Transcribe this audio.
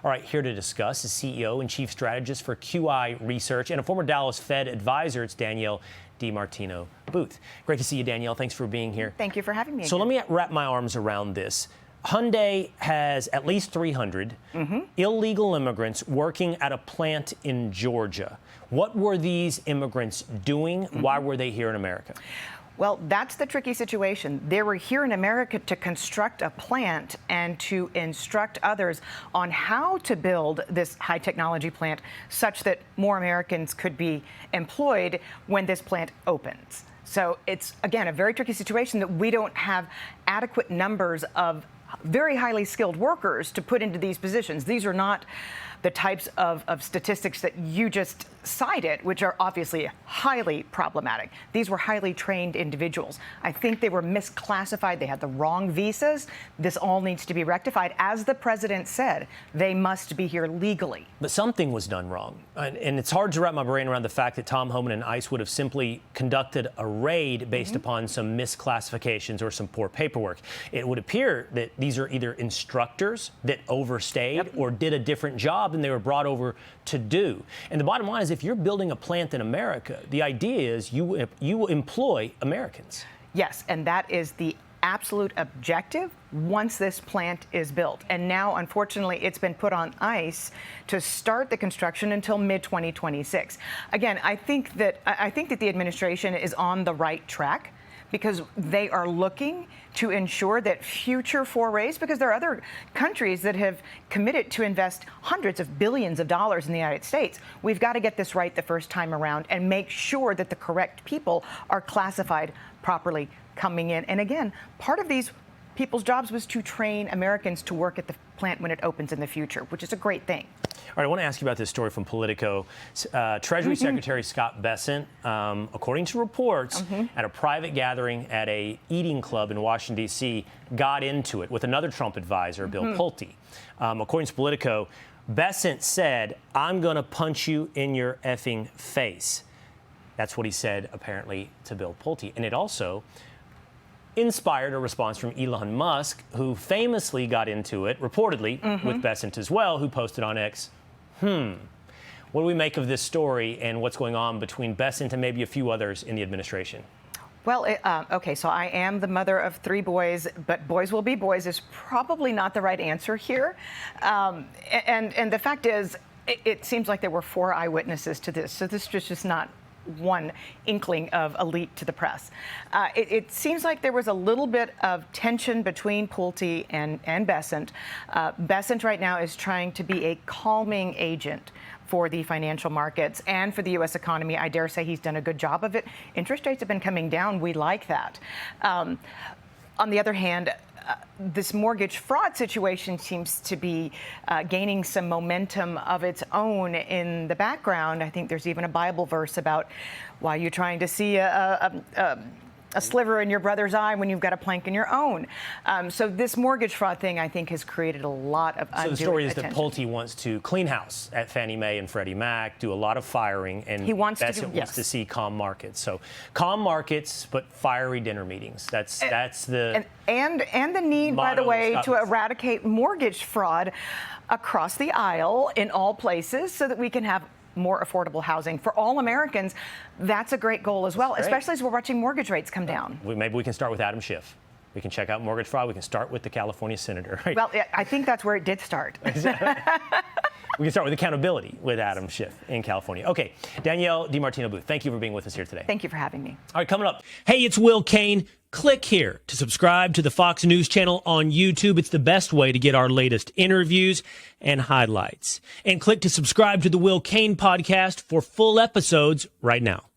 All right, here to discuss is CEO and Chief Strategist for QI Research and a former Dallas Fed advisor. It's Danielle DiMartino Booth. Great to see you, Danielle. Thanks for being here. Thank you for having me. So let me wrap my arms around this. Hyundai has at least 300 illegal immigrants working at a plant in Georgia. What were these immigrants doing? Why were they here in America? Well, that's the tricky situation. They were here in America to construct a plant and to instruct others on how to build this high technology plant such that more Americans could be employed when this plant opens. So it's, again, a very tricky situation that we don't have adequate numbers of very highly skilled workers to put into these positions. These are not the types of statistics that you just cited, which are obviously highly problematic. These were highly trained individuals. I think they were misclassified. They had the wrong visas. This all needs to be rectified. As the president said, they must be here legally. But something was done wrong. And it's hard to wrap my brain around the fact that Tom Homan and ICE would have simply conducted a raid based upon some misclassifications or some poor paperwork. It would appear that these are either instructors that overstayed or did a different job than they were brought over to do. And the bottom line is, if you're building a plant in America, the idea is you employ Americans. Yes, and that is the absolute objective once this plant is built. And now, unfortunately, it's been put on ice to start the construction until mid-2026. Again, I think that the administration is on the right track, because they are looking to ensure that future forays, because there are other countries that have committed to invest hundreds of billions of dollars in the United States. We've got to get this right the first time around and make sure that the correct people are classified properly coming in. And again, part of these people's jobs was to train Americans to work at the plant when it opens in the future, which is a great thing. All right, I want to ask you about this story from Politico. Treasury Secretary Scott Bessent, according to reports, at a private gathering at a eating club in Washington, D.C., got into it with another Trump advisor, Bill Pulte. According to Politico, Bessent said, "I'm going to punch you in your effing face." That's what he said, apparently, to Bill Pulte. And it also inspired a response from Elon Musk, who famously got into it, reportedly, with Bessent as well, who posted on X, what do we make of this story and what's going on between Bessent and maybe a few others in the administration? Well, okay, so I am the mother of 3 boys, but boys will be boys is probably not the right answer here. And the fact is, it seems like there were 4 eyewitnesses to this, so this is just not one inkling of a leak to the press. It seems like there was a little bit of tension between Pulte and Bessent. Bessent right now is trying to be a calming agent for the financial markets and for the U.S. economy. I dare say he's done a good job of it. Interest rates have been coming down. We like that. On the other hand, this mortgage fraud situation seems to be gaining some momentum of its own in the background. I think there's even a Bible verse about why you're trying to see a sliver in your brother's eye when you've got a plank in your own. So this mortgage fraud thing, I think, has created a lot of undue attention. So the story is that Pulte wants to clean house at Fannie Mae and Freddie Mac, do a lot of firing, and Bessent wants to see calm markets. So calm markets, but fiery dinner meetings. That's the and the need, by the way, to eradicate mortgage fraud across the aisle in all places, so that we can have more affordable housing for all Americans. That's a great goal as well, especially as we're watching mortgage rates come down. Maybe we can start with Adam Schiff. We can check out mortgage fraud. We can start with the California senator. Right? Well, I think that's where it did start. We can start with accountability with Adam Schiff in California. Okay, Danielle DiMartino Booth, thank you for being with us here today. Thank you for having me. All right, coming up. Hey, it's Will Cain. Click here to subscribe to the Fox News channel on YouTube. It's the best way to get our latest interviews and highlights. And click to subscribe to the Will Cain podcast for full episodes right now.